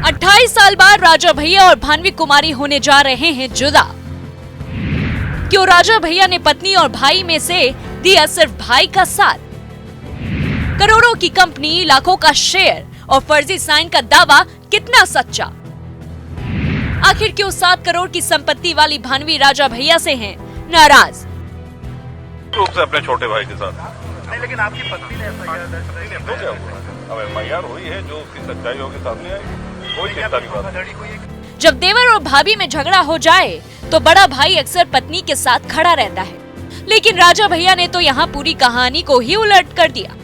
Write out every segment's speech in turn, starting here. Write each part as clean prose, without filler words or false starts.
28 साल बाद राजा भैया और भानवी कुमारी होने जा रहे हैं जुदा। क्यों राजा भैया ने पत्नी और भाई में से दिया सिर्फ भाई का साथ? करोड़ों की कंपनी, लाखों का शेयर और फर्जी साइन का दावा कितना सच्चा? आखिर क्यों 7 करोड़ की संपत्ति वाली भानवी राजा भैया से हैं नाराज? रूप से अपने छोटे भाई के साथ नहीं, लेकिन आपकी पत्नी ने तो क्या हुआ? अब एफआईआर हुई है, जो उसकी सच्चाई होगी सामने आएगी, कोई चिंता की बात नहीं। जब देवर और भाभी में झगड़ा हो जाए तो बड़ा भाई अक्सर पत्नी के साथ खड़ा रहता है, लेकिन राजा भैया ने तो यहाँ पूरी कहानी को ही उलट कर दिया।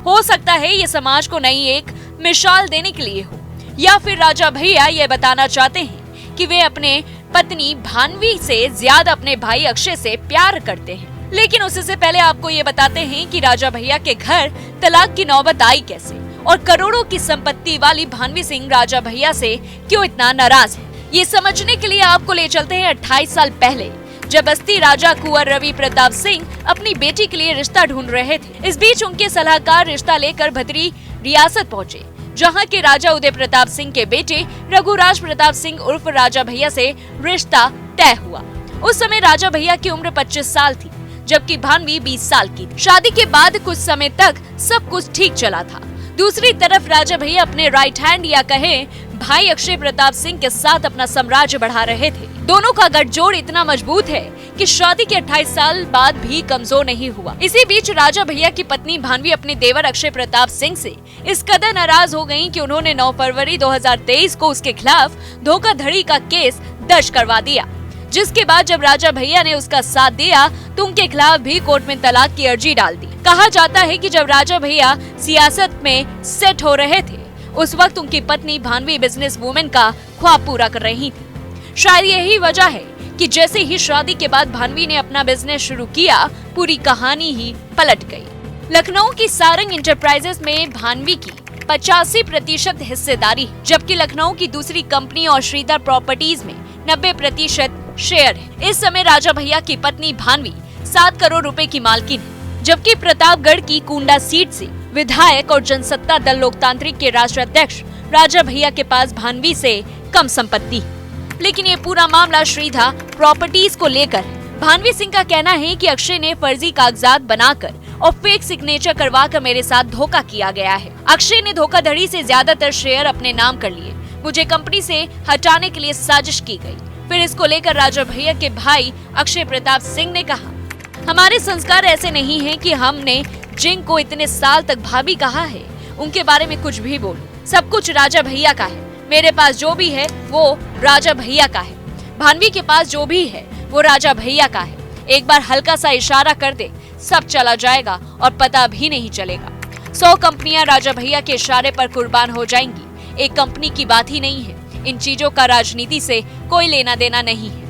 हो सकता है ये समाज को नई एक मिसाल देने के लिए हो, या फिर राजा भैया ये बताना चाहते हैं कि वे अपने पत्नी भानवी से ज्यादा अपने भाई अक्षय से प्यार करते हैं। लेकिन उससे पहले आपको ये बताते हैं कि राजा भैया के घर तलाक की नौबत आई कैसे और करोड़ों की संपत्ति वाली भानवी सिंह राजा भैया से क्यों इतना नाराज है। ये समझने के लिए आपको ले चलते हैं 28 साल पहले, जब बस्ती राजा कुंवर रवि प्रताप सिंह अपनी बेटी के लिए रिश्ता ढूंढ रहे थे। इस बीच उनके सलाहकार रिश्ता लेकर भद्री रियासत पहुंचे, जहां के राजा उदय प्रताप सिंह के बेटे रघुराज प्रताप सिंह उर्फ राजा भैया से रिश्ता तय हुआ। उस समय राजा भैया की उम्र 25 साल थी, जबकि भानवी 20 साल की थी। शादी के बाद कुछ समय तक सब कुछ ठीक चला था। दूसरी तरफ राजा भैया अपने राइट हैंड या कहें भाई अक्षय प्रताप सिंह के साथ अपना साम्राज्य बढ़ा रहे थे। दोनों का गठजोड़ इतना मजबूत है कि शादी के 28 साल बाद भी कमजोर नहीं हुआ। इसी बीच राजा भैया की पत्नी भानवी अपने देवर अक्षय प्रताप सिंह से इस कदर नाराज हो गयी कि उन्होंने 9 फरवरी 2023 को उसके खिलाफ धोखाधड़ी का केस दर्ज करवा दिया, जिसके बाद जब राजा भैया ने उसका साथ दिया तो उनके खिलाफ भी कोर्ट में तलाक की अर्जी डाल दी। कहा जाता है कि जब राजा भैया सियासत में सेट हो रहे थे, उस वक्त उनकी पत्नी भानवी बिजनेस वुमेन का ख्वाब पूरा कर रही थी। शायद यही वजह है कि जैसे ही शादी के बाद भानवी ने अपना बिजनेस शुरू किया, पूरी कहानी ही पलट गई। लखनऊ की सारंग इंटरप्राइजेस में भानवी की 85% हिस्सेदारी, जबकि लखनऊ की दूसरी कंपनी और श्रीधर प्रॉपर्टीज में 90% शेयर है। इस समय राजा भैया की पत्नी भानवी 7 करोड़ रुपए की मालकिन है, जबकि प्रतापगढ़ की कुंडा सीट से विधायक और जनसत्ता दल लोकतांत्रिक के राष्ट्रीय अध्यक्ष राजा भैया के पास भानवी से कम संपत्ति है। लेकिन ये पूरा मामला श्रीधा प्रॉपर्टीज को लेकर है। भानवी सिंह का कहना है कि अक्षय ने फर्जी कागजात बनाकर और फेक सिग्नेचर करवाकर मेरे साथ धोखा किया गया है। अक्षय ने धोखाधड़ी से ज्यादातर शेयर अपने नाम कर लिए। मुझे कंपनी से हटाने के लिए साजिश की गई। फिर इसको लेकर राजा भैया के भाई अक्षय प्रताप सिंह ने कहा, हमारे संस्कार ऐसे नहीं हैं कि हमने जिनको इतने साल तक भाभी कहा है उनके बारे में कुछ भी बोलूं। सब कुछ राजा भैया का है। मेरे पास जो भी है वो राजा भैया का है। भानवी के पास जो भी है वो राजा भैया का है। एक बार हल्का सा इशारा कर दे, सब चला जाएगा और पता भी नहीं चलेगा। 100 कंपनियां राजा भैया के इशारे पर कुर्बान हो जाएंगी। एक कंपनी की बात ही नहीं है। इन चीजों का राजनीति से कोई लेना देना नहीं है।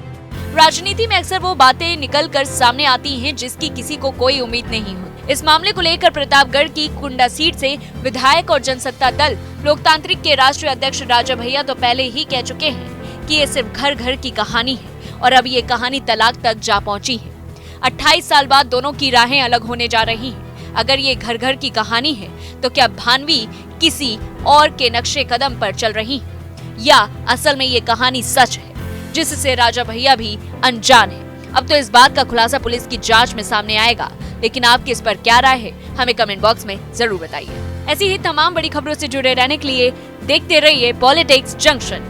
राजनीति में अक्सर वो बातें निकल कर सामने आती हैं जिसकी किसी को कोई उम्मीद नहीं होती। इस मामले को लेकर प्रतापगढ़ की कुंडा सीट से विधायक और जनसत्ता दल लोकतांत्रिक के राष्ट्रीय अध्यक्ष राजा भैया तो पहले ही कह चुके हैं कि ये सिर्फ घर घर की कहानी है और अब ये कहानी तलाक तक जा पहुंची है। 28 साल बाद दोनों की राहें अलग होने जा रही हैं। अगर ये घर घर की कहानी है तो क्या भानवी किसी और के नक्शे कदम पर चल रही है, या असल में ये कहानी सच है जिससे राजा भैया भी अनजान है? अब तो इस बात का खुलासा पुलिस की जांच में सामने आएगा, लेकिन आपकी इस पर क्या राय है हमें कमेंट बॉक्स में जरूर बताइए। ऐसी ही तमाम बड़ी खबरों से जुड़े रहने के लिए देखते रहिए पॉलिटिक्स जंक्शन।